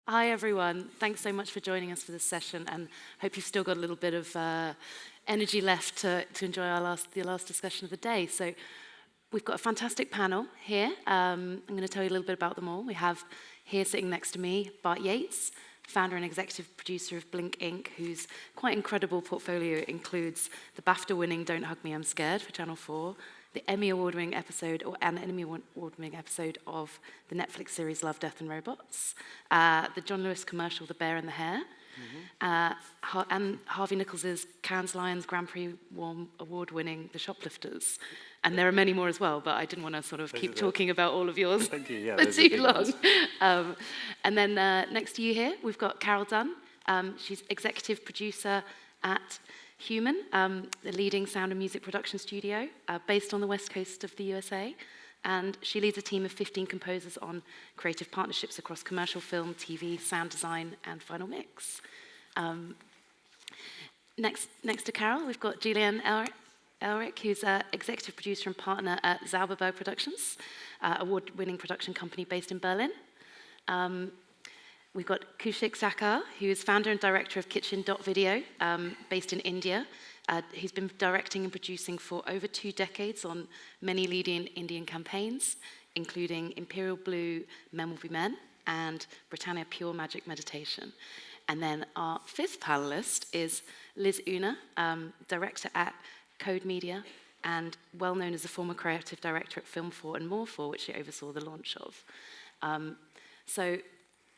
Hi everyone, thanks so much for joining us for this session, and hope you've still got a little bit of energy left to enjoy the last discussion of the day. So we've got a fantastic panel here. I'm going to tell you a little bit about them all. We have here sitting next to me Bart Yates, founder and executive producer of Blink Inc., whose quite incredible portfolio includes the BAFTA-winning Don't Hug Me, I'm Scared for Channel 4, the Emmy Award-winning episode, of the Netflix series Love, Death and Robots, the John Lewis commercial The Bear and the Hare, and Harvey Nichols's Cannes Lions Grand Prix award-winning The Shoplifters. And there are many more as well, but I didn't want to sort of keep talking about all of yours Thank you. Yeah, for too long. And then next to you here, we've got Carol Dunn. She's executive producer at Human, the leading sound and music production studio based on the west coast of the USA. And she leads a team of 15 composers on creative partnerships across commercial film, TV, sound design, and final mix. Next to Carol, we've got Julianne Elric, who's an executive producer and partner at Zauberberg Productions, award-winning production company based in Berlin. We've got Kaushik Thakkar, who is founder and director of Kitchen.video, based in India. He's been directing and producing for over 2 decades on many leading Indian campaigns, including Imperial Blue, Men Will Be Men, and Britannia Pure Magic Meditation. And then our 5th panelist is Liz Una, director at Code Media, and well known as a former creative director at Film 4 and More 4, which she oversaw the launch of. So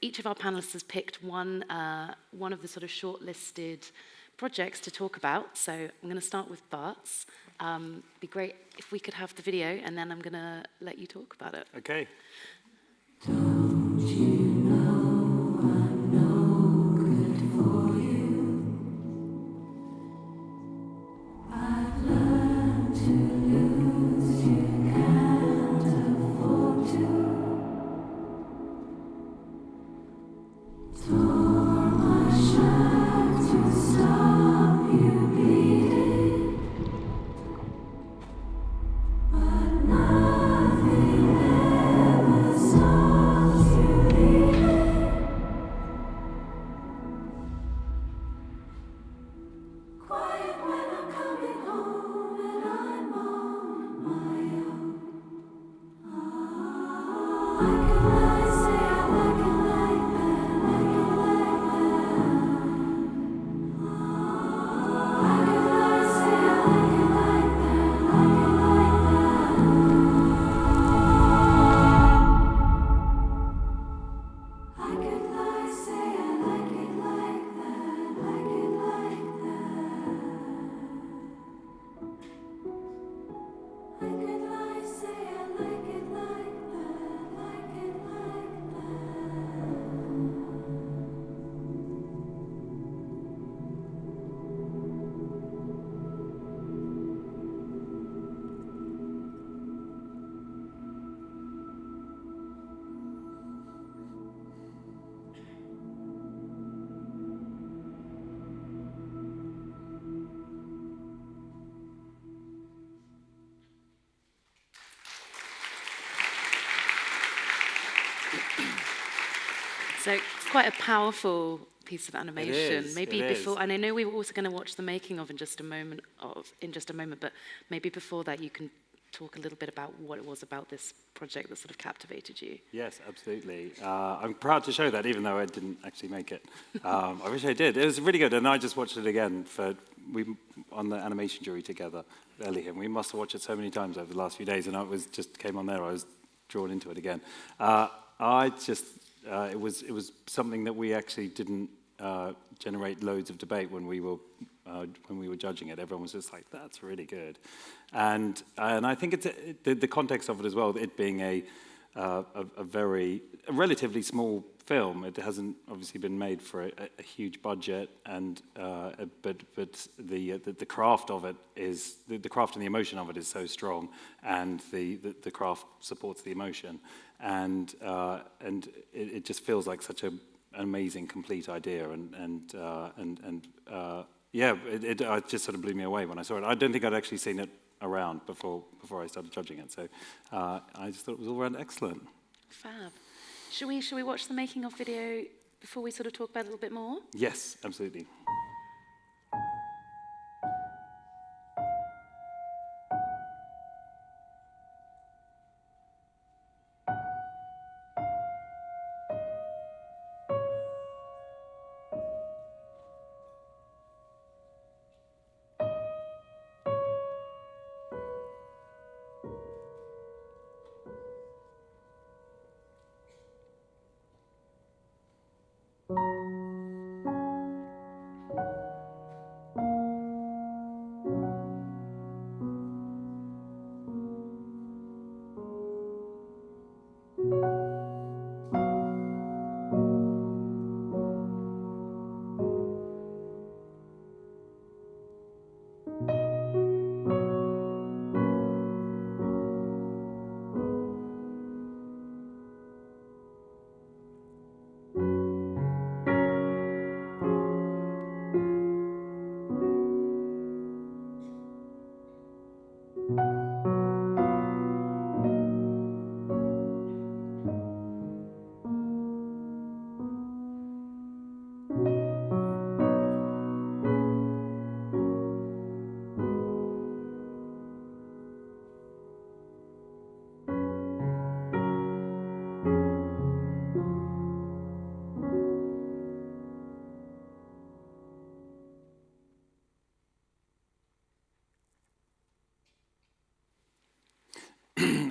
each of our panelists has picked one of the sort of shortlisted projects to talk about. So I'm going to start with Bart's. It'd be great if we could have the video, and then I'm going to let you talk about it. Okay. Don't you know I'm no good for you? I've learned to lose, you can't afford to. Tore my shirt to stop you bleeding, but nothing ever stops you leaving. Quiet when I'm coming home and I'm on my own. I could lie, say I like it like that, like it like that. I could lie, say I like it like that, like it like that. I could lie, say I like it like that, like it like that. I could lie, say I like it like that, like it like that. So it's quite a powerful piece of animation. is, Maybe it before, is. and I know we were also going to watch the making of in just a moment, but maybe before that you can talk a little bit about what it was about this project that sort of captivated you. Yes, absolutely. I'm proud to show that, even though I didn't actually make it. I wish I did. It was really good, and I just watched it again on the animation jury together earlier. And we must have watched it so many times over the last few days, and just came on there. I was drawn into it again. It was something that we actually didn't generate loads of debate when we were judging it. Everyone was just like, "That's really good," and I think it's the context of it as well. It being a relatively small film. It hasn't obviously been made for a huge budget, and but the craft of it is the craft and the emotion of it is so strong, and the craft supports the emotion, and it just feels like such an amazing, complete idea, it just sort of blew me away when I saw it. I don't think I'd actually seen it around before I started judging it, so I just thought it was all around excellent. Fab. Should we watch the making of video before we sort of talk about it a little bit more? Yes, absolutely.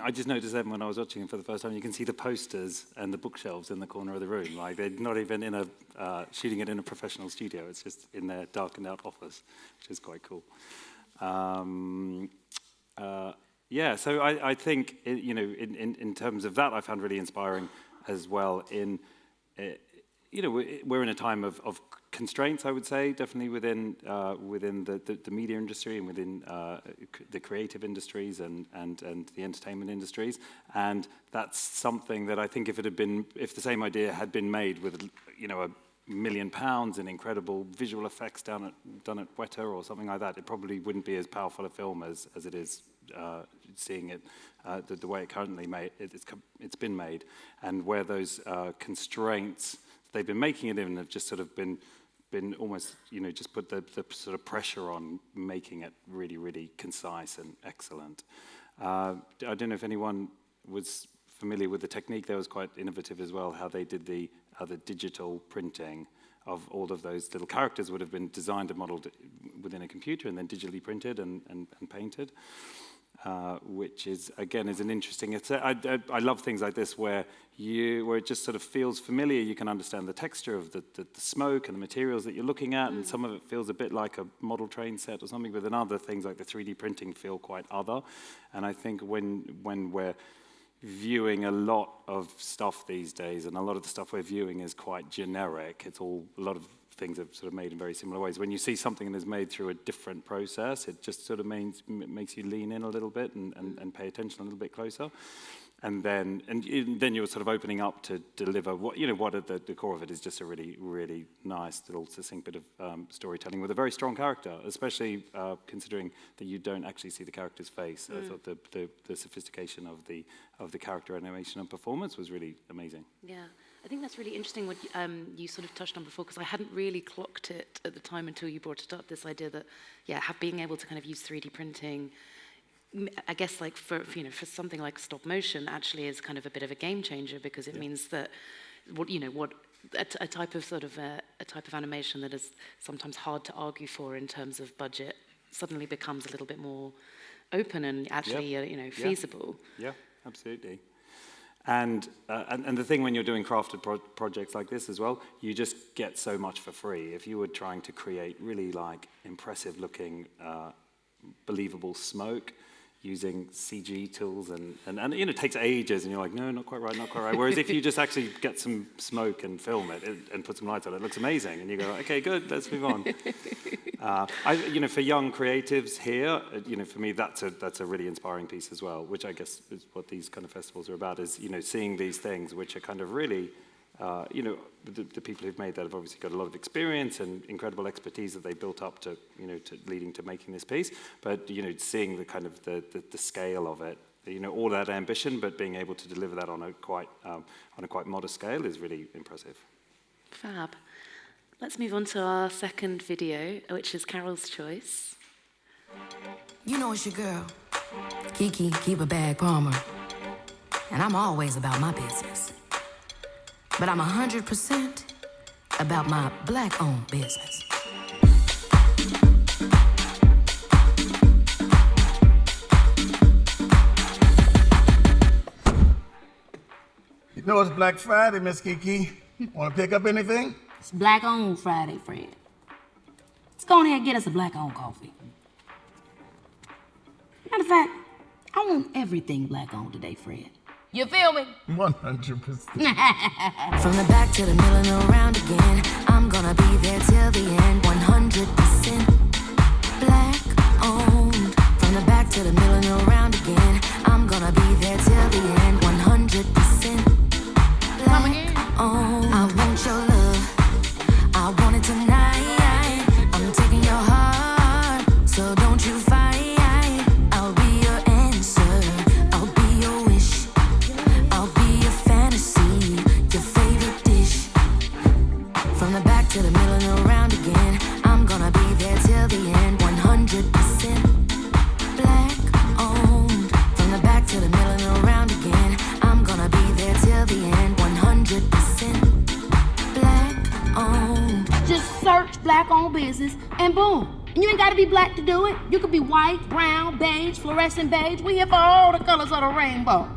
I just noticed then when I was watching it for the first time, you can see the posters and the bookshelves in the corner of the room. Like they're not even in a shooting it in a professional studio. It's just in their darkened out office, which is quite cool. Yeah, so I think in terms of that, I found really inspiring as well. We're in a time of constraints, I would say, definitely within the media industry and within the creative industries and the entertainment industries, and that's something that I think if the same idea had been made with £1 million in incredible visual effects done at Weta or something like that, it probably wouldn't be as powerful a film as it is seeing it the way it currently it's been made, and where those constraints they've been making it in have just sort of been almost, just put the sort of pressure on making it really, really concise and excellent. I don't know if anyone was familiar with the technique. That was quite innovative as well, how they did the digital printing of all of those little characters would have been designed and modeled within a computer and then digitally printed and painted. Which is an interesting. I love things like this where it just sort of feels familiar. You can understand the texture of the smoke and the materials that you're looking at, and some of it feels a bit like a model train set or something. But then other things like the 3D printing feel quite other. And I think when we're viewing a lot of stuff these days, and a lot of the stuff we're viewing is quite generic. It's all a lot of things are sort of made in very similar ways. When you see something that is made through a different process, it just sort of makes you lean in a little bit and pay attention a little bit closer. And then you're sort of opening up to deliver what at the core of it is just a really, really nice little succinct bit of storytelling with a very strong character, especially considering that you don't actually see the character's face. I thought the sophistication of the character animation and performance was really amazing. Yeah, I think that's really interesting what you sort of touched on before, because I hadn't really clocked it at the time until you brought it up, this idea that, being able to kind of use 3D printing, I guess like for something like stop motion actually is kind of a bit of a game changer, because it means that a type of animation that is sometimes hard to argue for in terms of budget suddenly becomes a little bit more open and actually feasible. Yeah, absolutely. And the thing when you're doing crafted projects like this as well, you just get so much for free. If you were trying to create really like impressive looking, believable smoke using CG tools and it takes ages and you're like, no, not quite right. Whereas if you just actually get some smoke and film it and put some lights on it, it looks amazing. And you go, okay, good, let's move on. For young creatives here, for me, that's a really inspiring piece as well, which I guess is what these kind of festivals are about, is, seeing these things which are kind of really, the people who've made that have obviously got a lot of experience and incredible expertise that they built up to leading to making this piece. But, seeing the kind of the scale of it, all that ambition, but being able to deliver that on a quite modest scale is really impressive. Fab. Let's move on to our second video, which is Carol's choice. You know it's your girl, Kiki, keep a bag Palmer. And I'm always about my business. But I'm 100% about my black-owned business. You know it's Black Friday, Miss Kiki. Want to pick up anything? It's black-owned Friday, Fred. Let's go ahead and get us a black-owned coffee. Matter of fact, I want everything black-owned today, Fred. You feel me? 100%. From the back to the middle and around again, I'm gonna be there till the end. 100% black-owned. From the back to the middle and around again, I'm gonna be there till the end. 100% black-owned. I want your love, I want it tonight. I'm taking your heart, so don't you fight. I'll be your answer, I'll be your wish, I'll be your fantasy, your favorite dish. From the back to the middle and around again, I'm gonna be there till the end. 100% black-owned. From the back to the middle and around again, I'm gonna be there till the end. 100% black-owned. Just search black-owned business and boom. And you ain't gotta be black to do it. You could be white, brown, beige, fluorescent beige. We here for all the colors of the rainbow.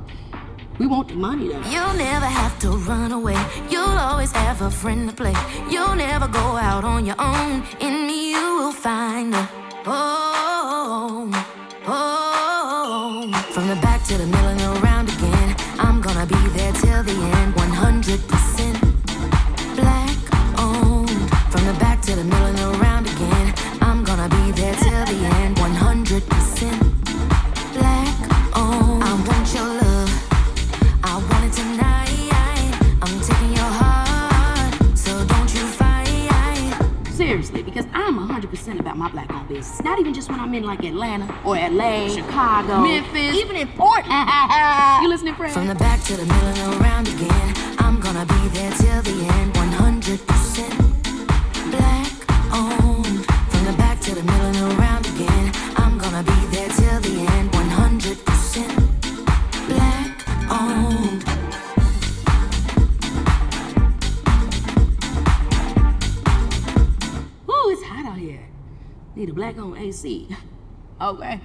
We want the money though. You'll never have to run away. You'll always have a friend to play. You'll never go out on your own. In me you will find a home, home. From the back to the middle and around again, I'm gonna be there till the end. 100% black-owned. From the back to the middle and around again, I'm gonna be there till the end. 100% black-owned. I want your love, I want it tonight. I'm taking your heart, so don't you fight. Seriously, because I'm 100% about my black-owned business. Not even just when I'm in like Atlanta or LA, Chicago, Memphis, even in Portland. You listening, Fred? From the back to the middle and around again, I'm gonna be there till the end. 100% black-owned. From the back to the middle and around again, I'm gonna be there till the end. 100% black-owned. Ooh, it's hot out here. Need a black-owned AC. Okay.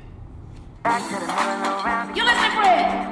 Back to the middle and around You listening, Fred?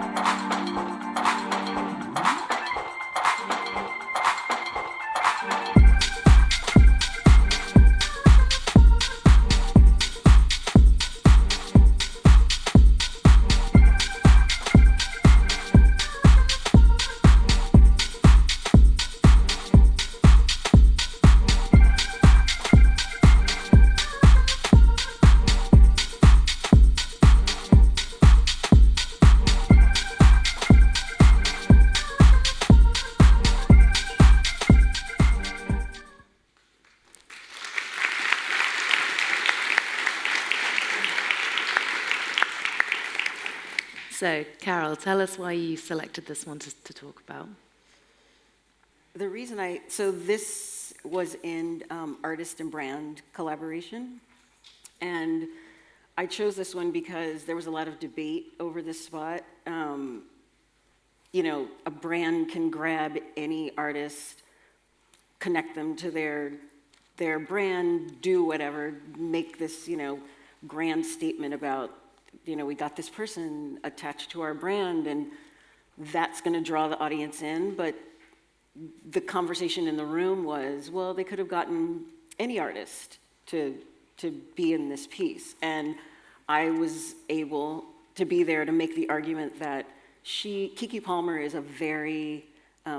So, Carol, tell us why you selected this one to talk about. The reason this was in artist and brand collaboration. And I chose this one because there was a lot of debate over this spot. You know, a brand can grab any artist, connect them to their brand, do whatever, make this, you know, grand statement about, you know, we got this person attached to our brand, and that's going to draw the audience in. But the conversation in the room was, well, they could have gotten any artist to be in this piece. And I was able to be there to make the argument that Keke Palmer is a very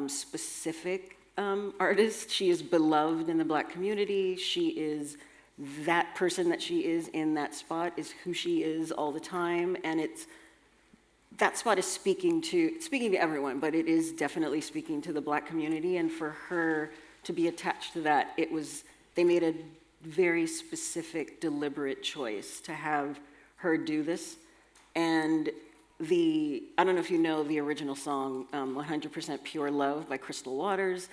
specific artist. She is beloved in the Black community. She is that person that she is in that spot is who she is all the time, and that spot is speaking to everyone, but it is definitely speaking to the Black community. And for her to be attached to that, they made a very specific, deliberate choice to have her do this. And I don't know if you know the original song, 100% Pure Love by Crystal Waters.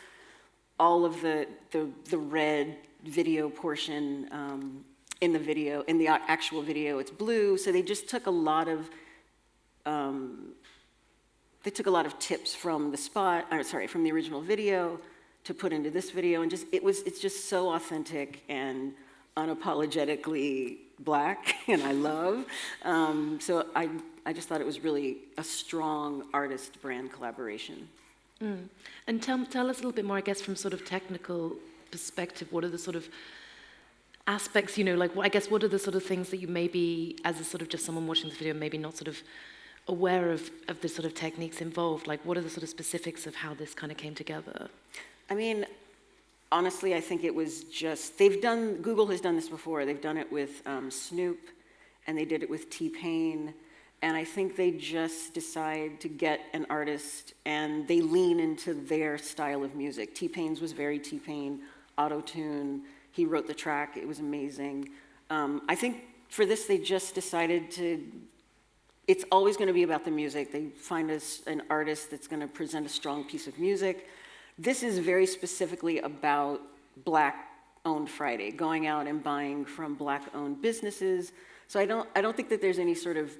all of the red video portion in the video, in the actual video, it's blue. So they just took a lot of tips from from the original video to put into this video, and it's just so authentic and unapologetically Black, and I love. So I just thought it was really a strong artist-brand collaboration. And tell us a little bit more, I guess, from sort of technical perspective. What are the sort of aspects, I guess, what are the sort of things that you maybe, as a sort of just someone watching this video, maybe not sort of aware of the sort of techniques involved? Like, what are the sort of specifics of how this kind of came together? I mean, honestly, I think it was just, Google has done this before. They've done it with Snoop, and they did it with T-Pain. And I think they just decide to get an artist, and they lean into their style of music. T-Pain's was very T-Pain, auto-tune. He wrote the track. It was amazing. I think for this, they just decided it's always going to be about the music. They find an artist that's going to present a strong piece of music. This is very specifically about Black-owned Friday, going out and buying from Black-owned businesses. So I don't think that there's any sort of,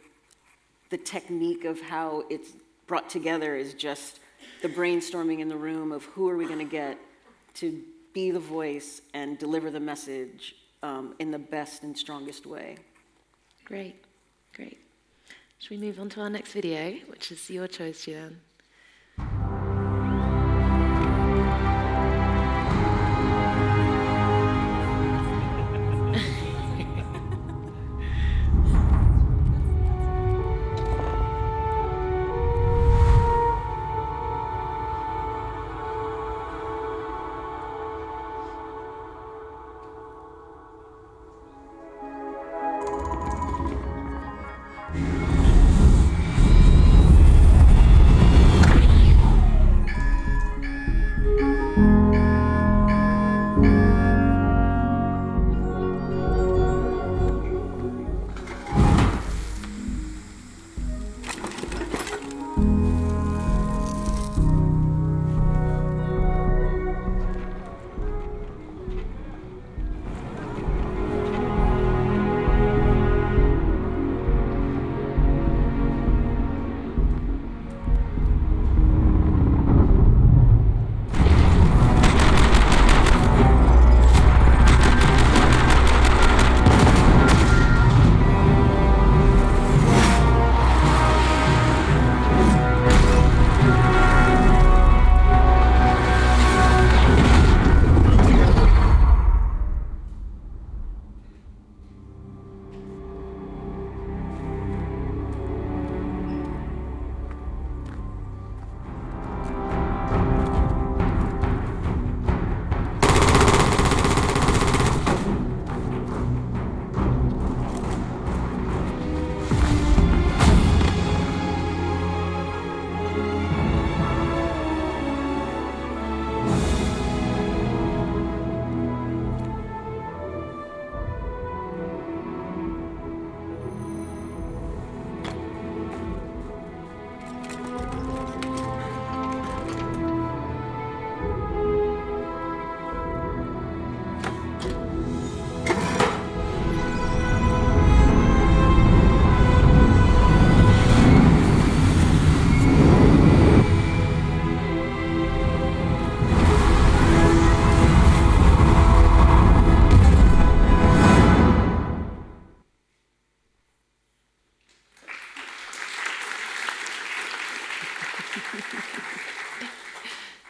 the technique of how it's brought together is just the brainstorming in the room of who are we going to get to be the voice and deliver the message in the best and strongest way. Great. Should we move on to our next video, which is your choice, Juan?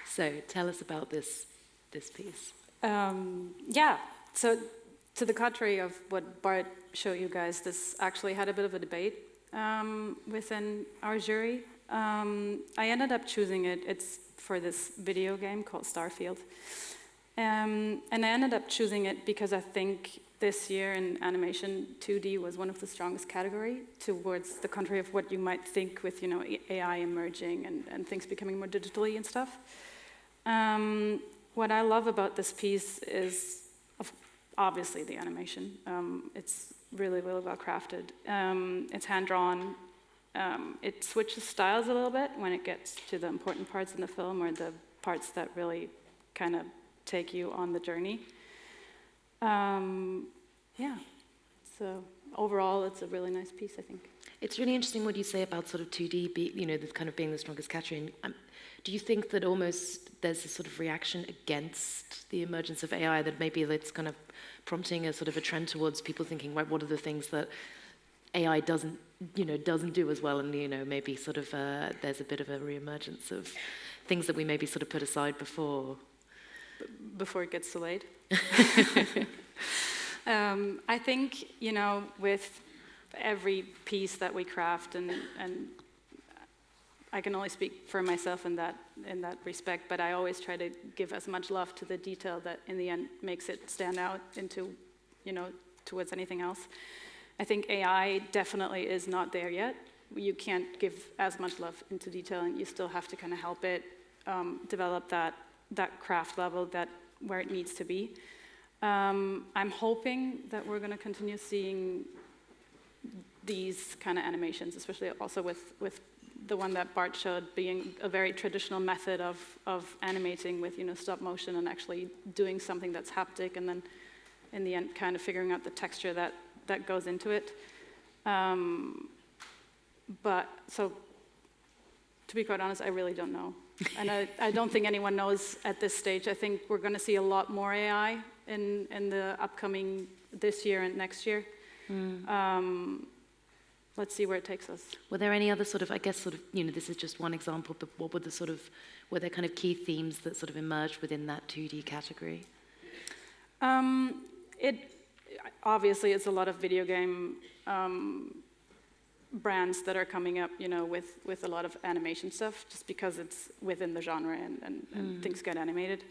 So tell us about this piece. Yeah, so to the contrary of what Bart showed you guys, this actually had a bit of a debate within our jury. I ended up choosing it. It's for this video game called Starfield. And I ended up choosing it because I think this year in animation, 2D was one of the strongest category towards the contrary of what you might think with, AI emerging and things becoming more digitally and stuff. What I love about this piece is obviously the animation. It's really, really well crafted. It's hand-drawn. It switches styles a little bit when it gets to the important parts in the film or the parts that really kind of take you on the journey. Yeah, so overall, it's a really nice piece, I think. It's really interesting what you say about sort of 2D, the kind of being the strongest category. Do you think that almost there's a sort of reaction against the emergence of AI, that maybe it's kind of prompting a sort of a trend towards people thinking, right, what are the things that AI doesn't do as well, and maybe sort of there's a bit of a reemergence of things that we maybe sort of put aside before. Before it gets too late. I think with every piece that we craft, and I can only speak for myself in that respect, but I always try to give as much love to the detail that in the end makes it stand out into towards anything else. I think AI definitely is not there yet. You can't give as much love into detail, and you still have to kind of help it develop that craft level where it needs to be. I'm hoping that we're going to continue seeing these kind of animations, especially also with the one that Bart showed, being a very traditional method of animating with stop motion and actually doing something that's haptic, and then in the end kind of figuring out the texture that goes into it. But so to be quite honest, I really don't know. And I don't think anyone knows at this stage. I think we're going to see a lot more AI in the upcoming this year and next year. Let's see where it takes us. Were there any other sort of, I guess, sort of, this is just one example, but what were were there kind of key themes that sort of emerged within that 2D category? Obviously, it's a lot of video game brands that are coming up, with a lot of animation stuff, just because it's within the genre and things get animated.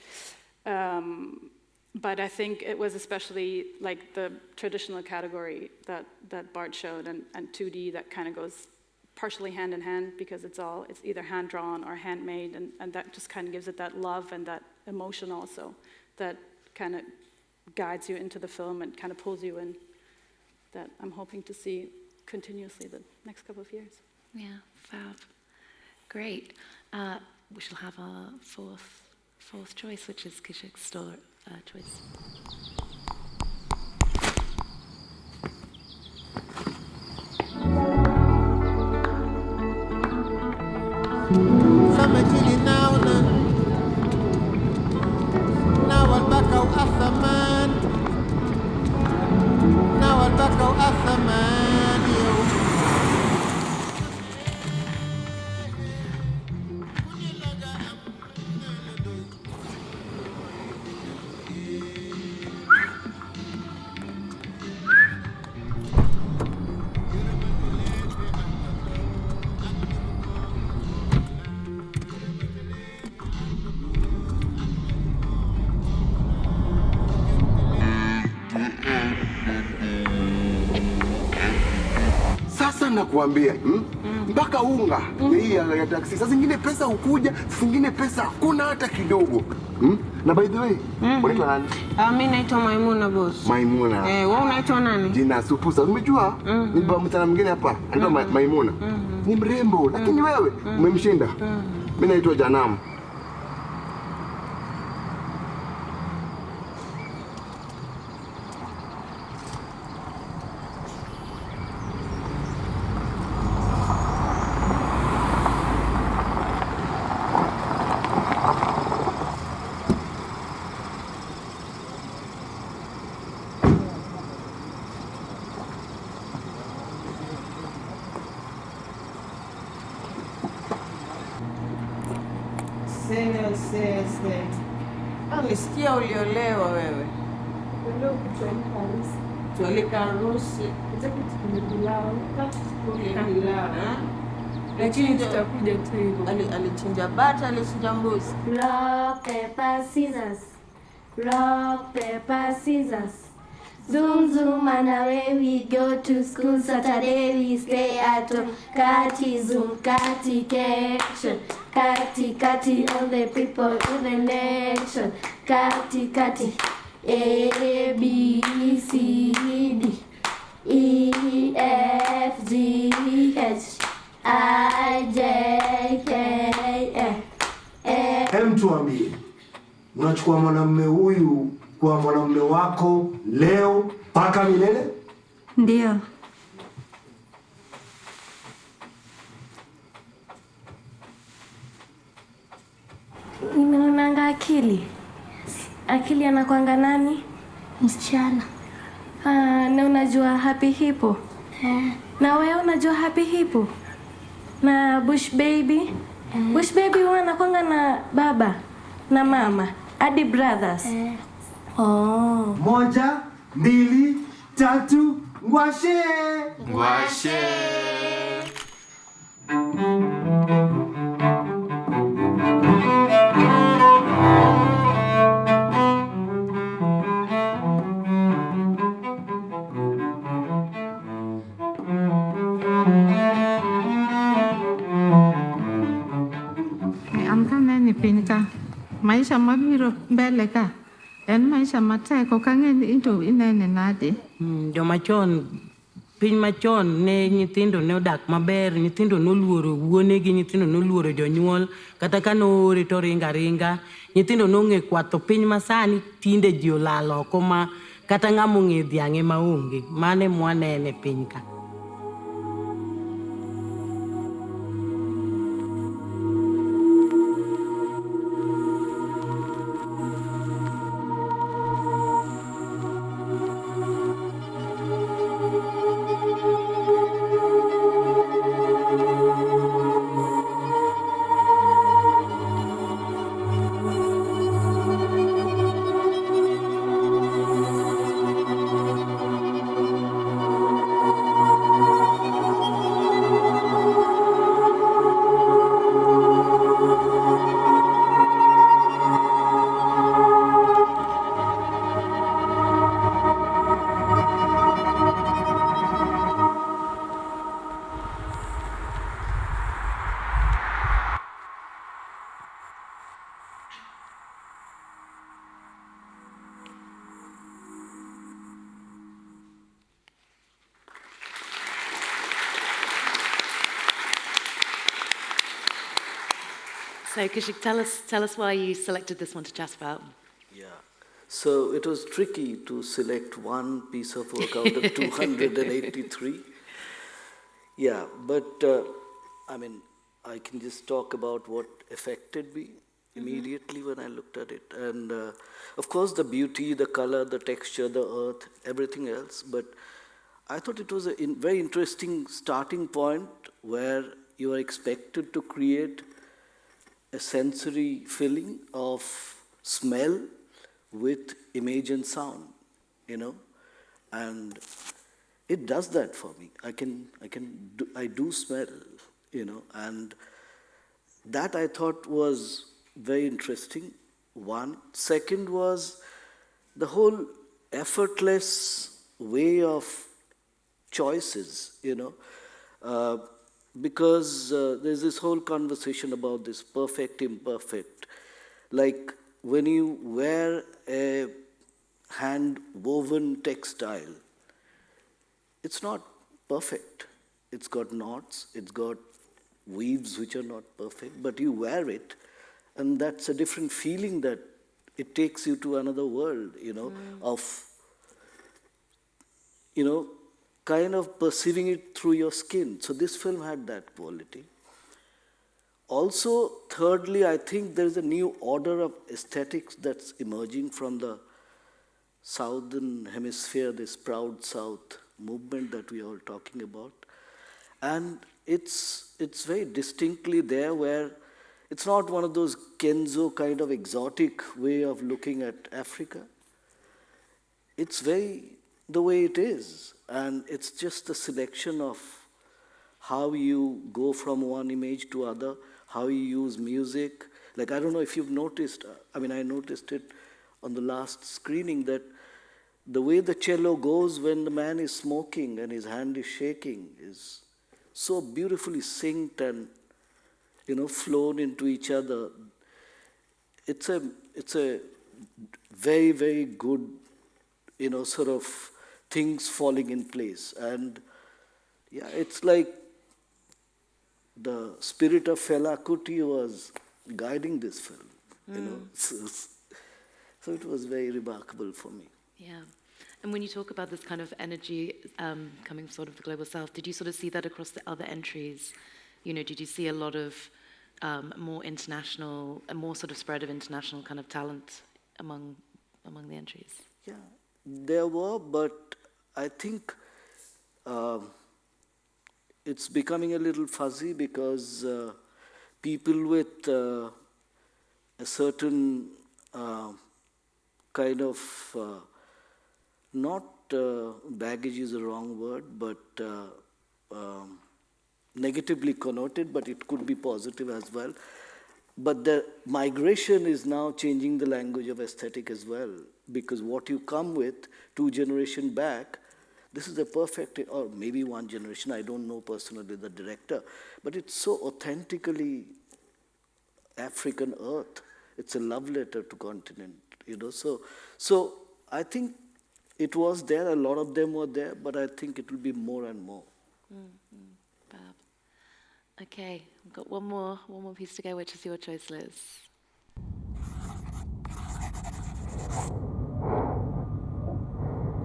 But I think it was especially like the traditional category that Bart showed, and 2D that kind of goes partially hand in hand, because it's either hand-drawn or handmade, and that just kind of gives it that love and that emotion also, that kind of guides you into the film and kind of pulls you in, that I'm hoping to see continuously the next couple of years. Yeah, fab. Great. We shall have our fourth choice, which is Kishik's choice. Nakuambia mpaka unga hii ya taksi, saa zingine pesa hukuja, saa zingine pesa hakuna hata kidogo. Na by the way, unaitwa nani? Mimi naitwa Maimuna boss. Maimuna. Wewe unaitwa nani? Jina Supusa. Umejua? Ni baba mtana mwingine hapa, anaitwa Maimuna. Ni mrembo, lakini wewe umemshinda. Mimi naitwa Janamu. Nisikia uliolewa wewe. Tualika harusi. Lakini tutakuja tu hivyo. Alichinja bata, alichinja mbuzi. Rock, paper, scissors. Rock, paper, scissors. Zoom, zoom, and away we go to school. Saturday we stay at home. Kati, zoom, kati, action. Kati, kati, all the people in the nation. Kati, kati, A, B, C, D, E, F, G, H, I, J, K, L, M. Hem tuambie, unachukua mwanamume huyu kwa mwanamume wako leo mpaka milele? Ndio. Nimeonanga akili. Akili anakuanga nani? Msichana. Na unajua Happy Hippo? Na wewe unajua Happy Hippo? Na Bush Baby? Bush Baby huwa anakuanga na baba na mama, hadi brothers. Oh. 1, 2, 3, ngwashe! Ngwashe! Ni pinka. Maisha mabiro mbele ka. En maisha mateko kangen into inene nade. Joma chon, piny machon ne nyithindo ne odak maber, nyithindo noluoro wuonegi, nyithindo noluoro jonyuol, kata ka noore to ringa ringa, nyithindo nong'e kwatho. Piny masani tinde ji olal oko ma kata ng'amo ng'e dhiang'e maonge. Mane mwanene piny ka. So Kishik, tell us why you selected this one to chat about. Yeah. So it was tricky to select one piece of work out of 283. Yeah, but I mean, I can just talk about what affected me immediately when I looked at it. And of course, the beauty, the color, the texture, the earth, everything else. But I thought it was a very interesting starting point where you are expected to create a sensory feeling of smell with image and sound, you know, and it does that for me. I do smell, you know, and that I thought was very interesting. One. Second was the whole effortless way of choices, you know, because there's this whole conversation about this perfect, imperfect. Like when you wear a hand-woven textile, it's not perfect. It's got knots, it's got weaves which are not perfect, but you wear it, and that's a different feeling that it takes you to another world, you know, of, you know, kind of perceiving it through your skin. So this film had that quality. Also, thirdly, I think there's a new order of aesthetics that's emerging from the Southern Hemisphere, this Proud South movement that we are all talking about. And it's very distinctly there, where it's not one of those Kenzo kind of exotic way of looking at Africa. It's very the way it is. And it's just a selection of how you go from one image to other, how you use music. Like, I don't know if you've noticed, I mean, I noticed it on the last screening, that the way the cello goes when the man is smoking and his hand is shaking is so beautifully synced and, you know, flown into each other. It's a very, very good, you know, sort of things falling in place. And yeah, it's like the spirit of Fela Kuti was guiding this film, you know. So it was very remarkable for me. Yeah. And when you talk about this kind of energy coming sort of the Global South, did you sort of see that across the other entries? You know, did you see a lot of more international, a more sort of spread of international kind of talent among the entries? Yeah, there were, but I think it's becoming a little fuzzy because people with a certain kind of, not baggage is the wrong word, but negatively connoted, but it could be positive as well. But the migration is now changing the language of aesthetic as well, because what you come with 2 generations back, this is a perfect, or maybe 1 generation, I don't know personally the director, but it's so authentically African earth. It's a love letter to continent, you know. So I think it was there, a lot of them were there, but I think it will be more and more. Fab. Okay, we've got one more piece to go. Which is your choice, Liz?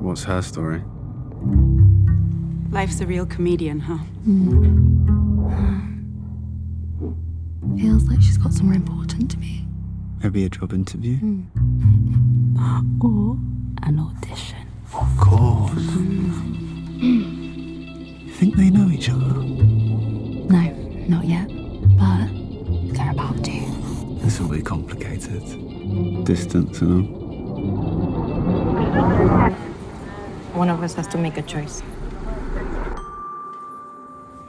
What's her story? Life's a real comedian, huh? Feels like she's got somewhere important to be. Maybe a job interview? Or an audition. Of course. You think they know each other? No, not yet. But they're about to. This will be complicated. Distance and all. One of us has to make a choice.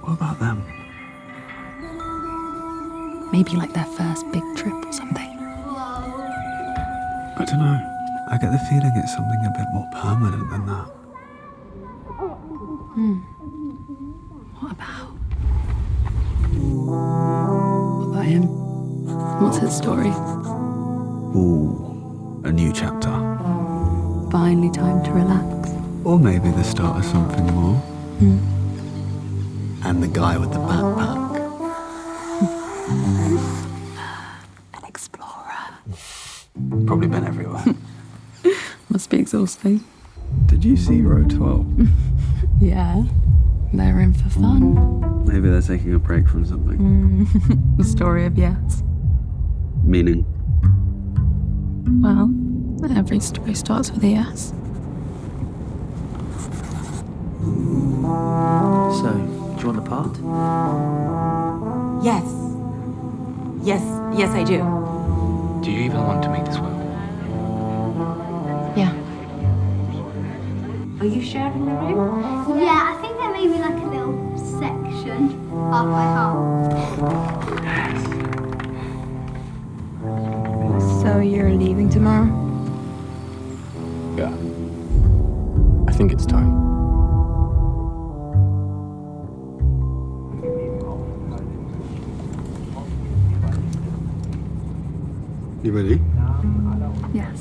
What about them? Maybe like their first big trip or something. I don't know. I get the feeling it's something a bit more permanent than that. What about? What about him? What's his story? Ooh, a new chapter. Finally time to relax. Or maybe the start of something more. And the guy with the backpack. An explorer. Probably been everywhere. Must be exhausting. Did you see Row 12? Yeah. They're in for fun. Maybe they're taking a break from something. The story of yes. Meaning? Well, every story starts with a yes. So, do you want the part? Yes. Yes, I do. Do you even want to make this work? Yeah. Are you sharing the room? Yeah, I think there may be like a little section half by half. So you're leaving tomorrow? Yeah. I think it's time. You ready? Yes.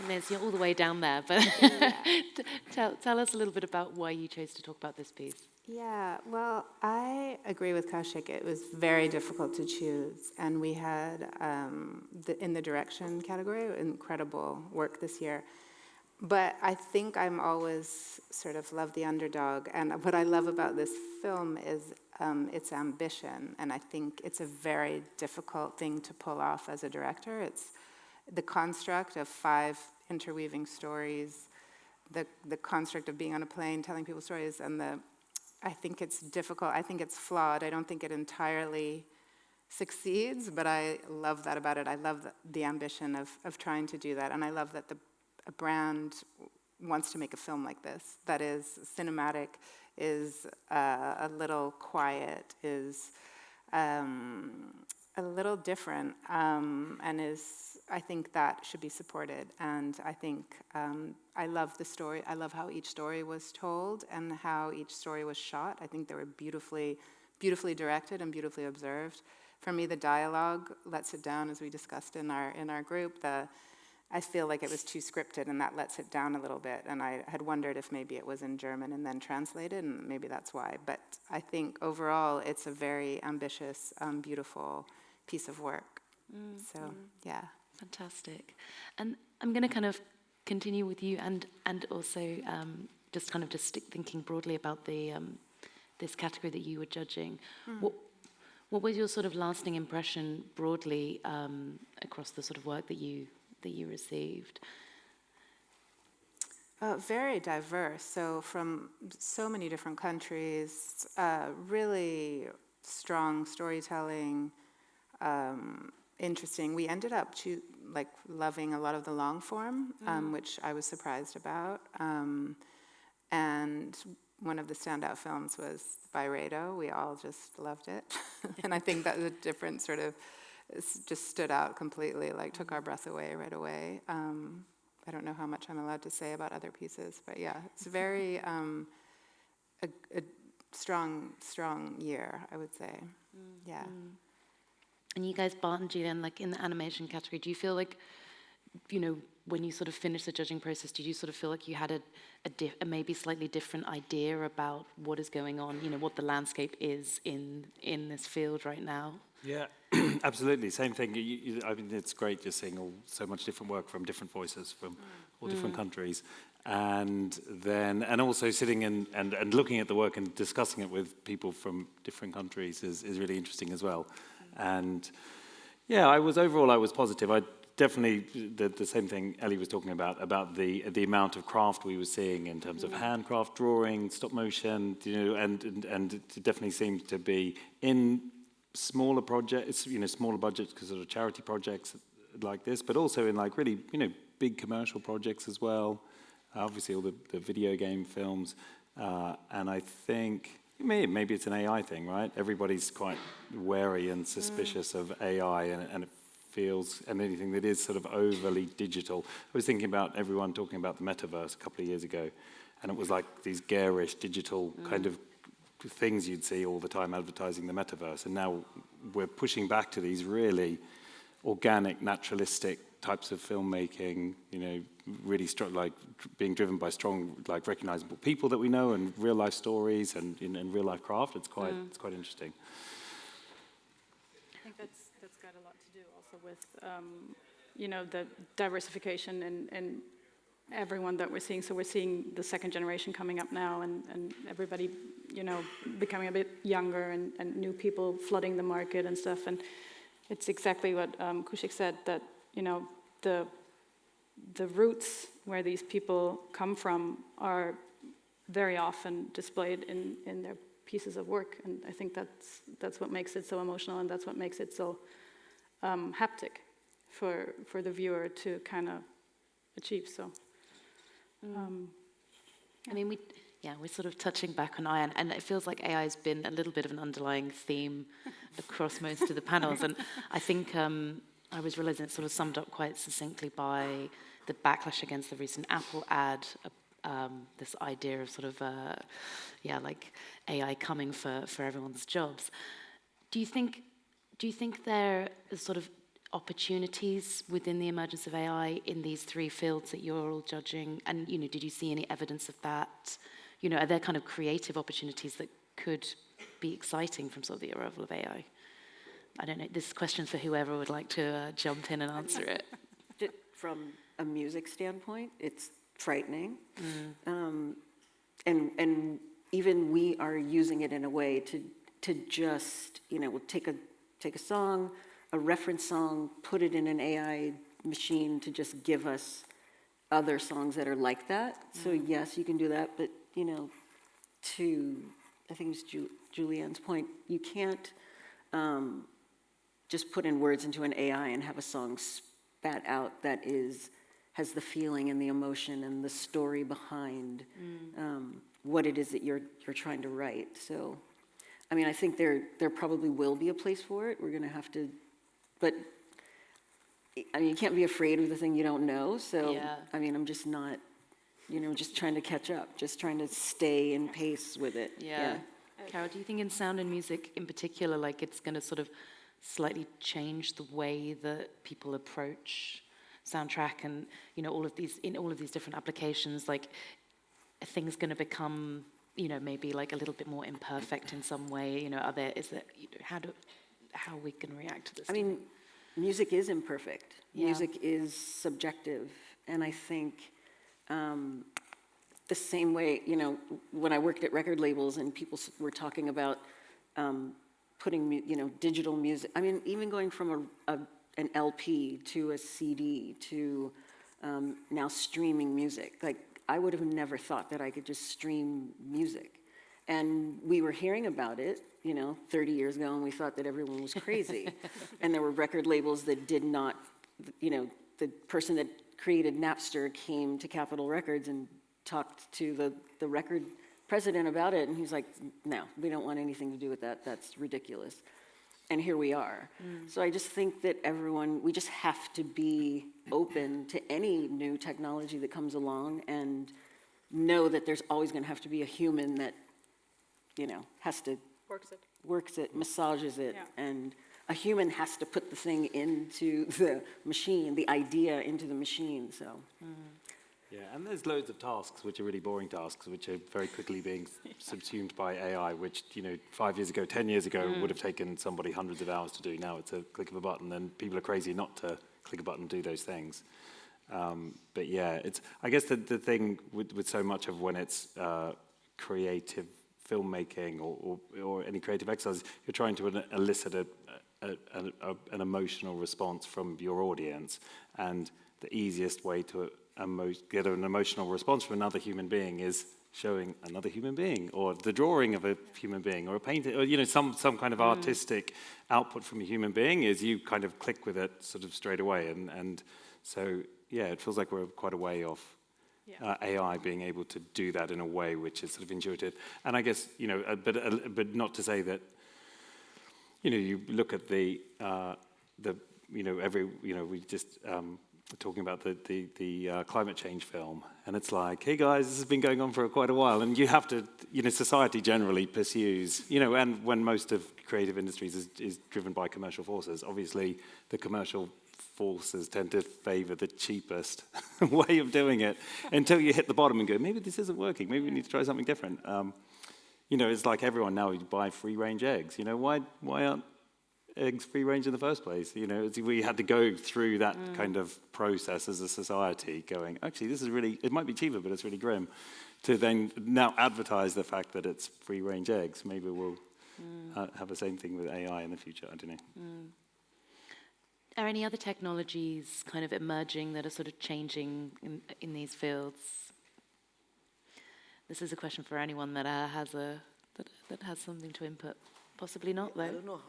Liz, you're all the way down there, but tell us a little bit about why you chose to talk about this piece. Yeah, well, I agree with Kaushik. It was very difficult to choose, and we had, in the direction category, incredible work this year. But I think I'm always sort of love the underdog, and what I love about this film is its ambition, and I think it's a very difficult thing to pull off as a director. It's the construct of 5 interweaving stories, the construct of being on a plane, telling people stories, and I think it's difficult. I think it's flawed. I don't think it entirely succeeds, but I love that about it. I love the ambition of trying to do that, and I love that a brand wants to make a film like this that is cinematic, is a little quiet, is a little different, and I think that should be supported. And I think I love the story. I love how each story was told and how each story was shot. I think they were beautifully directed and beautifully observed. For me, the dialogue lets it down, as we discussed in our group. I feel like it was too scripted, and that lets it down a little bit. And I had wondered if maybe it was in German and then translated, and maybe that's why. But I think overall, it's a very ambitious, beautiful piece of work. So, yeah. Fantastic. And I'm going to kind of continue with you, and also just thinking broadly about the this category that you were judging. What was your sort of lasting impression broadly across the sort of work that you received? Very diverse. So from so many different countries, really strong storytelling, interesting. We ended up loving a lot of the long form, which I was surprised about. And one of the standout films was Byredo. We all just loved it. And I think that the difference sort of just stood out completely, like took our breath away right away. I don't know how much I'm allowed to say about other pieces, but yeah, it's very a strong year, I would say. Yeah. And you guys, Bart and Julian, like in the animation category, do you feel like, when you sort of finished the judging process, did you sort of feel like you had a maybe slightly different idea about what is going on, what the landscape is in this field right now? Yeah, absolutely. Same thing. I mean, it's great just seeing so much different work from different voices from all different countries. And also sitting and looking at the work and discussing it with people from different countries is really interesting as well. And yeah, I was positive. I definitely, the same thing Ellie was talking about the amount of craft we were seeing in terms of handcraft, drawing, stop motion, and it definitely seems to be in smaller projects, smaller budgets because of charity projects like this, but also in like really, big commercial projects as well. Obviously all the video game films, and I think maybe it's an AI thing, right? Everybody's quite wary and suspicious of AI, and it feels, and anything that is sort of overly digital. I was thinking about everyone talking about the metaverse a couple of years ago, and it was like these garish digital kind of things you'd see all the time advertising the metaverse, and now we're pushing back to these really organic, naturalistic types of filmmaking, really strong, like being driven by strong, like recognizable people that we know, and real life stories, and real life craft. It's quite interesting. I think that's got a lot to do also with the diversification and everyone that we're seeing. So we're seeing the second generation coming up now, and everybody becoming a bit younger, and new people flooding the market and stuff. And it's exactly what Kushik said, that the roots where these people come from are very often displayed in their pieces of work, and I think that's what makes it so emotional, and that's what makes it so haptic for the viewer to kind of achieve. So, I mean, we're sort of touching back on AI, and it feels like AI has been a little bit of an underlying theme across most of the panels, and I think I was realizing it's sort of summed up quite succinctly by the backlash against the recent Apple ad, this idea of sort of, like AI coming for everyone's jobs. Do you think there are sort of opportunities within the emergence of AI in these three fields that you're all judging? And, did you see any evidence of that? Are there kind of creative opportunities that could be exciting from sort of the arrival of AI? I don't know, this question for whoever would like to jump in and answer it. From a music standpoint, it's frightening. And even we are using it in a way to just, we'll take a song, a reference song, put it in an AI machine to just give us other songs that are like that. So yes, you can do that, but to, I think it's Julianne's point, you can't just put in words into an AI and have a song spat out that has the feeling and the emotion and the story behind what it is that you're trying to write. So, I mean, I think there probably will be a place for it. We're going to have to, but I mean, you can't be afraid of the thing you don't know. So, I mean, I'm just not, just trying to catch up, just trying to stay in pace with it. Yeah. Carol, do you think in sound and music in particular, like it's going to sort of slightly change the way that people approach soundtrack and, you know, all of these different applications, like, are things going to become, you know, maybe like a little bit more imperfect in some way? You know, how are we going to react to this? I mean, music is imperfect. Yeah. Music is subjective. And I think the same way, you know, when I worked at record labels and people were talking about putting, you know, digital music, I mean, even going from an LP to a CD to now streaming music, like, I would have never thought that I could just stream music. And we were hearing about it, you know, 30 years ago, and we thought that everyone was crazy. And there were record labels that did not, you know, the person that created Napster came to Capitol Records and talked to the record president about it, and he's like, no, we don't want anything to do with that, that's ridiculous. And here we are. So I just think that we just have to be open to any new technology that comes along and know that there's always going to have to be a human that, you know, has to works it, massages it, and a human has to put the thing into the machine, the idea into the machine, so. Yeah, and there's loads of tasks which are really boring tasks, which are very quickly being subsumed by AI, which, you know, 5 years ago, 10 years ago, would have taken somebody hundreds of hours to do. Now it's a click of a button, and people are crazy not to click a button and do those things. But yeah, I guess the thing with so much of when it's creative filmmaking or any creative exercise, you're trying to elicit an emotional response from your audience, and the easiest way to get an emotional response from another human being is showing another human being, or the drawing of a human being, or a painting, or, you know, some kind of artistic output from a human being is you kind of click with it sort of straight away, and so yeah, it feels like we're quite a way off AI being able to do that in a way which is sort of intuitive. And I guess, you know, but not to say that, you know, you look at the you know, we just talking about the climate change film, and it's like, hey guys, this has been going on for quite a while, and you have to, you know, society generally pursues, you know, and when most of creative industries is driven by commercial forces, obviously the commercial forces tend to favor the cheapest way of doing it until you hit the bottom and go, maybe this isn't working, maybe we need to try something different. You know, it's like everyone now, you buy free-range eggs, you know, why aren't eggs free range in the first place? You know, we had to go through that kind of process as a society, going, actually, this is really, it might be cheaper, but it's really grim, to then now advertise the fact that it's free range eggs. Maybe we'll have the same thing with AI in the future. I don't know. Are any other technologies kind of emerging that are sort of changing in these fields? This is a question for anyone that has something to input. Possibly not, though. I don't know.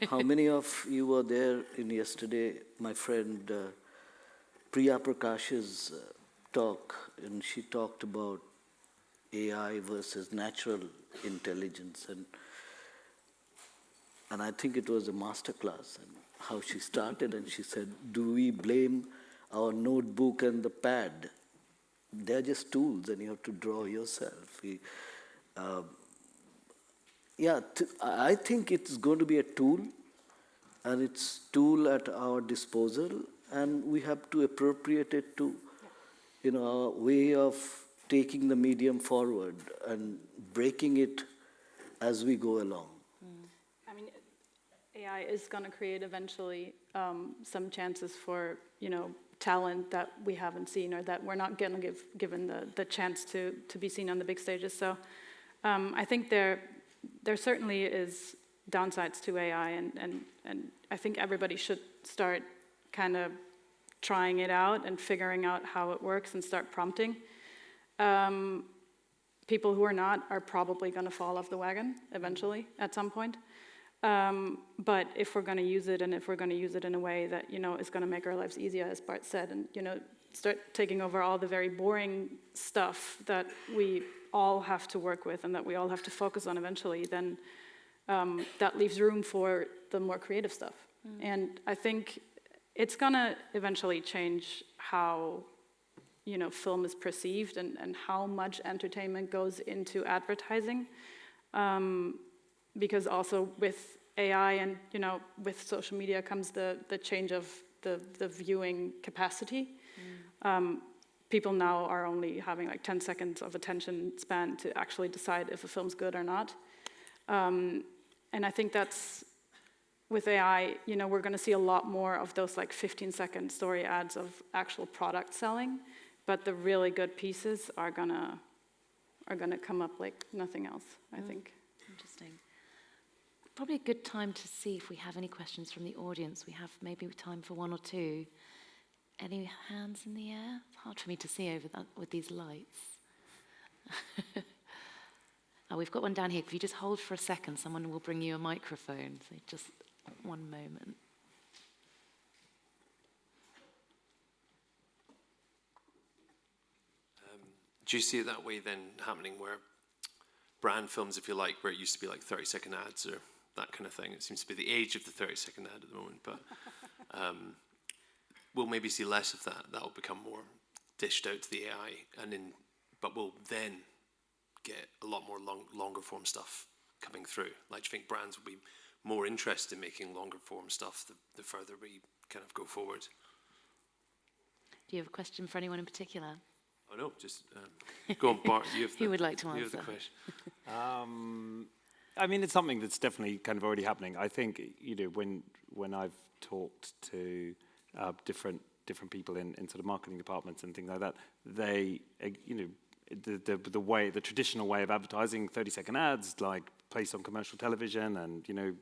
How many of you were there in yesterday, my friend Priya Prakash's talk, and she talked about AI versus natural intelligence, and I think it was a masterclass, and how she started, and she said, do we blame our notebook and the pad? They're just tools, and you have to draw yourself. I think it's going to be a tool, and it's tool at our disposal, and we have to appropriate it to, you know, our way of taking the medium forward and breaking it as we go along. I mean, AI is going to create eventually some chances for, you know, talent that we haven't seen, or that we're not going to given the chance to be seen on the big stages. So I think there certainly is downsides to AI, and I think everybody should start kind of trying it out and figuring out how it works and start prompting. People who are not are probably going to fall off the wagon eventually at some point. But if we're going to use it, and if we're going to use it in a way that, you know, is going to make our lives easier, as Bart said, and, you know, start taking over all the very boring stuff that we all have to work with and that we all have to focus on eventually, then that leaves room for the more creative stuff. And I think it's gonna eventually change how, you know, film is perceived and how much entertainment goes into advertising. Because also with AI and, you know, with social media comes the change of the viewing capacity. People now are only having like 10 seconds of attention span to actually decide if a film's good or not. And I think that's, with AI, you know, we're going to see a lot more of those like 15-second story ads of actual product selling, but the really good pieces are gonna come up like nothing else, I think. Interesting. Probably a good time to see if we have any questions from the audience. We have maybe time for one or two. Any hands in the air? It's hard for me to see over that with these lights. Oh, we've got one down here. If you just hold for a second, someone will bring you a microphone. So just one moment. Do you see it that way then happening where brand films, if you like, where it used to be like 30-second ads or that kind of thing, it seems to be the age of the 30-second ad at the moment, but we'll maybe see less of that. That'll become more dished out to the AI, but we'll then get a lot more longer form stuff coming through. Like, do you think brands will be more interested in making longer form stuff the further we kind of go forward? Do you have a question for anyone in particular? Oh no, just go on, Bart. You have Who would like to answer? You have the question. I mean, it's something that's definitely kind of already happening. I think, you know, when I've talked to different people in sort of marketing departments and things like that, they, you know, the traditional way of advertising 30-second ads, like placed on commercial television and, you know,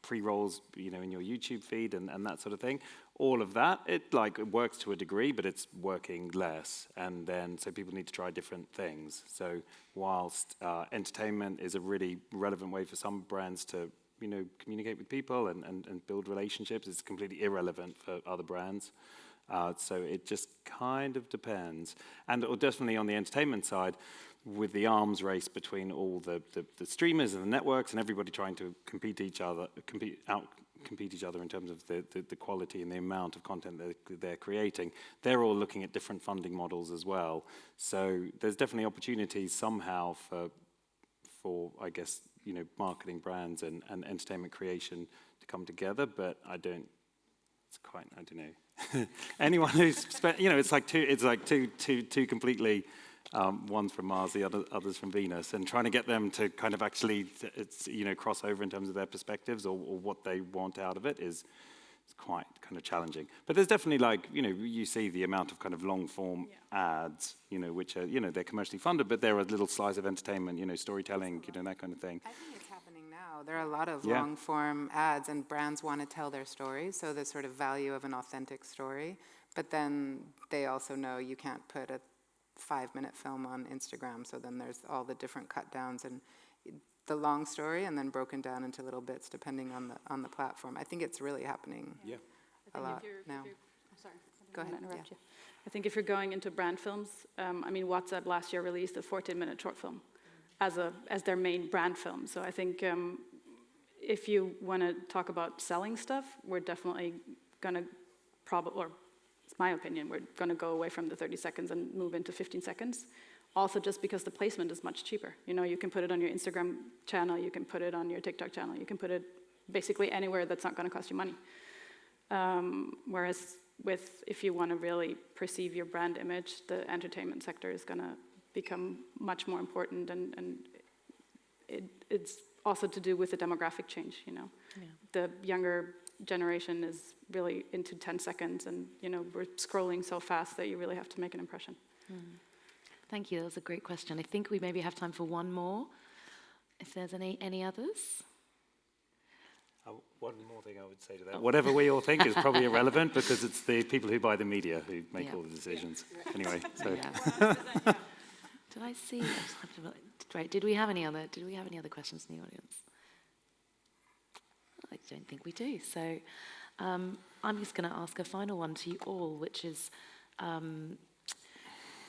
pre-rolls, you know, in your YouTube feed and that sort of thing. All of that, it works to a degree, but it's working less. And then, so people need to try different things. So whilst entertainment is a really relevant way for some brands to, you know, communicate with people and build relationships, it's completely irrelevant for other brands. So it just kind of depends. And definitely on the entertainment side, with the arms race between all the streamers and the networks and everybody trying to compete each other in terms of the quality and the amount of content that they're creating, they're all looking at different funding models as well. So there's definitely opportunities somehow for I guess, you know, marketing brands and entertainment creation to come together, but I don't know. Anyone who's spent, you know, it's like two completely, one's from Mars, the others from Venus, and trying to get them to kind of actually, you know, cross over in terms of their perspectives or what they want out of it is quite kind of challenging. But there's definitely, like, you know, you see the amount of kind of long form ads, you know, which are, you know, they're commercially funded, but they're a little slice of entertainment, you know, storytelling, you know, that kind of thing. I think it's happening now. There are a lot of long form ads, and brands want to tell their stories, so the sort of value of an authentic story. But then they also know you can't put a 5-minute film on Instagram, so then there's all the different cut downs and the long story, and then broken down into little bits depending on the platform. I think it's really happening a lot now. Sorry, go ahead. Interrupt you. I think if you're going into brand films, I mean, WhatsApp last year released a 14-minute short film as their main brand film. So I think if you want to talk about selling stuff, we're definitely going to or it's my opinion, we're going to go away from the 30 seconds and move into 15 seconds. Also, just because the placement is much cheaper. You know, you can put it on your Instagram channel, you can put it on your TikTok channel, you can put it basically anywhere that's not going to cost you money. Whereas if you want to really perceive your brand image, the entertainment sector is going to become much more important, and it's also to do with the demographic change, you know. Yeah. The younger generation is really into 10 seconds, and, you know, we're scrolling so fast that you really have to make an impression. Thank you, that was a great question. I think we maybe have time for one more, if there's any others. One more thing I would say to that. Whatever we all think is probably irrelevant, because it's the people who buy the media who make all the decisions. Anyway, so. Did I see? Right, did we have any other questions in the audience? I don't think we do. So I'm just going to ask a final one to you all, which is,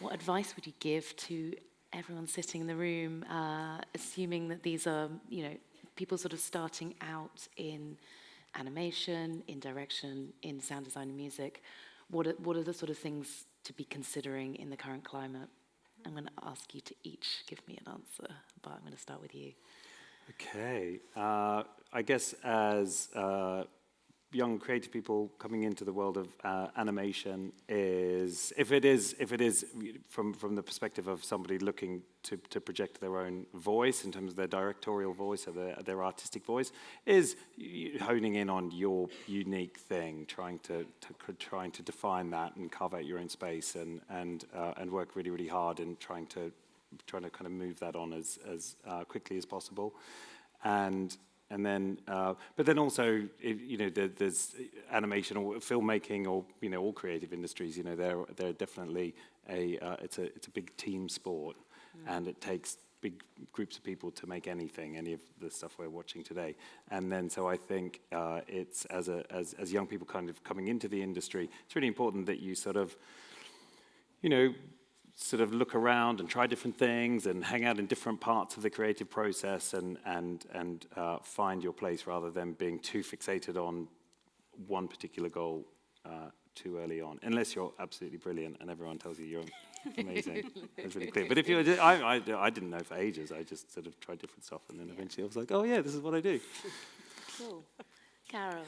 what advice would you give to everyone sitting in the room, assuming that these are, you know, people sort of starting out in animation, in direction, in sound design and music? What are the sort of things to be considering in the current climate? I'm going to ask you to each give me an answer, but I'm going to start with you. Okay. I guess as young creative people coming into the world of animation is, if it is from the perspective of somebody looking to project their own voice in terms of their directorial voice or their artistic voice, is honing in on your unique thing, trying to define that and carve out your own space and work really, really hard in trying to kind of move that on as quickly as possible. And then, but then also, there's animation or filmmaking or all creative industries. They're definitely it's a big team sport, and it takes big groups of people to make any of the stuff we're watching today. And then, so I think it's as young people kind of coming into the industry, it's really important that you sort of look around and try different things and hang out in different parts of the creative process and find your place rather than being too fixated on one particular goal too early on, unless you're absolutely brilliant and everyone tells you you're amazing. It's really clear. But if you're, I didn't know for ages. I just sort of tried different stuff, and then eventually I was like, oh yeah, this is what I do. Cool. Carol.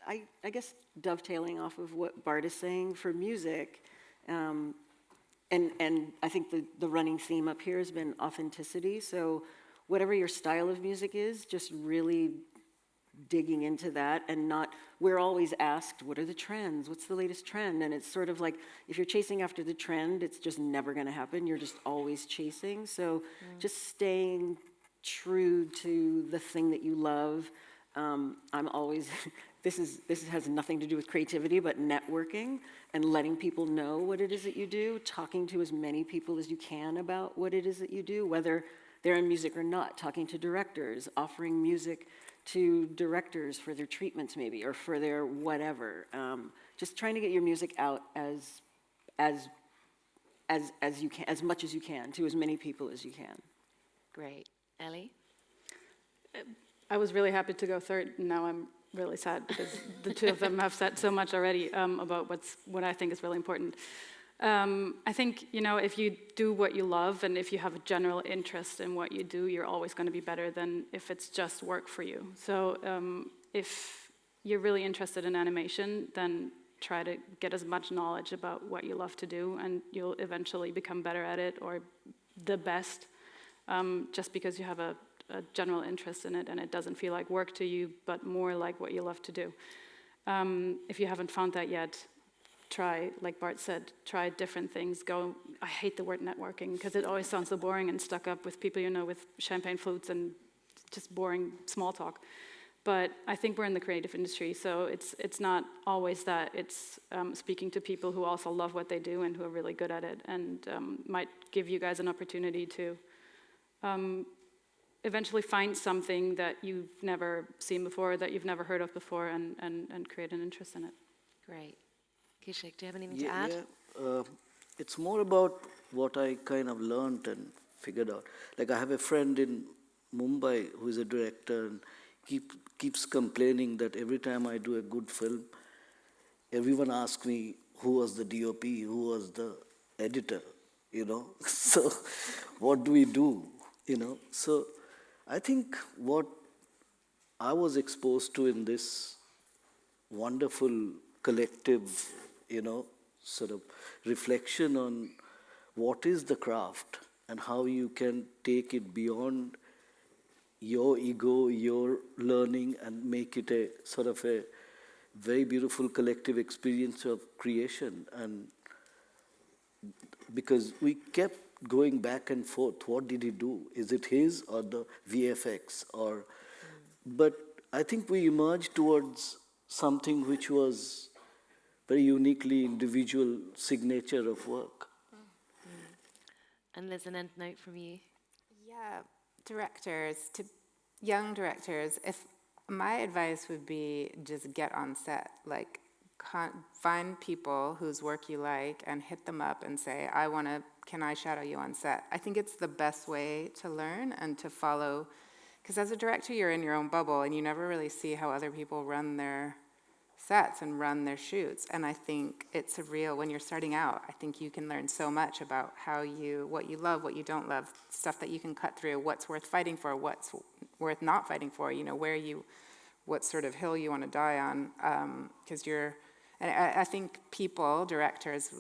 I guess dovetailing off of what Bart is saying for music, and I think the running theme up here has been authenticity. So whatever your style of music is, just really digging into that and not, we're always asked, what are the trends? What's the latest trend? And it's sort of like, if you're chasing after the trend, it's just never going to happen. You're just always chasing. So just staying true to the thing that you love. I'm always, this has nothing to do with creativity, but networking and letting people know what it is that you do, talking to as many people as you can about what it is that you do, whether they're in music or not, talking to directors, offering music to directors for their treatments maybe, or for their whatever. Just trying to get your music out as you can, as much as you can, to as many people as you can. Great. Ellie? I was really happy to go third, and now I'm really sad because the two of them have said so much already about what I think is really important. I think, if you do what you love and if you have a general interest in what you do, you're always going to be better than if it's just work for you. So if you're really interested in animation, then try to get as much knowledge about what you love to do, and you'll eventually become better at it or the best, just because you have a general interest in it and it doesn't feel like work to you, but more like what you love to do. If you haven't found that yet, try, like Bart said, try different things. I hate the word networking because it always sounds so boring and stuck up with people, with champagne flutes and just boring small talk. But I think we're in the creative industry, so it's not always that. It's speaking to people who also love what they do and who are really good at it, and might give you guys an opportunity to eventually find something that you've never seen before, that you've never heard of before, and create an interest in it. Great. Kishik, do you have anything to add? Yeah. It's more about what I kind of learned and figured out. Like, I have a friend in Mumbai who is a director and keeps complaining that every time I do a good film, everyone asks me who was the DOP, who was the editor, So what do we do, So I think what I was exposed to in this wonderful collective, sort of reflection on what is the craft and how you can take it beyond your ego, your learning, and make it a sort of a very beautiful collective experience of creation. And because we kept going back and forth, what did he do? Is it his or the VFX? But I think we emerged towards something which was very uniquely individual signature of work. And there's an end note from you. Yeah, young directors, if my advice would be just get on set, like find people whose work you like and hit them up and say, can I shadow you on set? I think it's the best way to learn and to follow, because as a director, you're in your own bubble and you never really see how other people run their sets and run their shoots. And I think it's when you're starting out, I think you can learn so much about what you love, what you don't love, stuff that you can cut through, what's worth fighting for, what's worth not fighting for, where you what sort of hill you want to die on, because and I think directors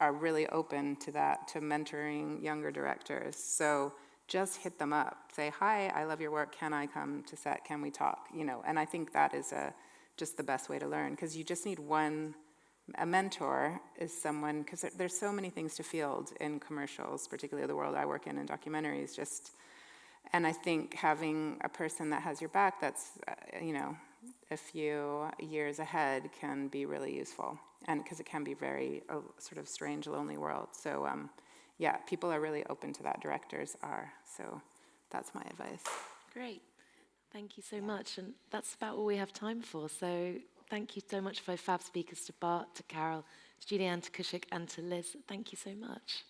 are really open to that, to mentoring younger directors. So just hit them up. Say, hi, I love your work. Can I come to set? Can we talk? And I think that is just the best way to learn, because you just need a mentor is someone, because there's so many things to field in commercials, particularly the world I work in documentaries, and I think having a person that has your back that's, a few years ahead can be really useful, and because it can be very sort of strange, lonely world. So yeah, people are really open to that, directors are, so that's my advice. Great. Thank you so much. And that's about all we have time for. So thank you so much for fab speakers, to Bart, to Carol, to Julianne, to Kushik, and to Liz. Thank you so much.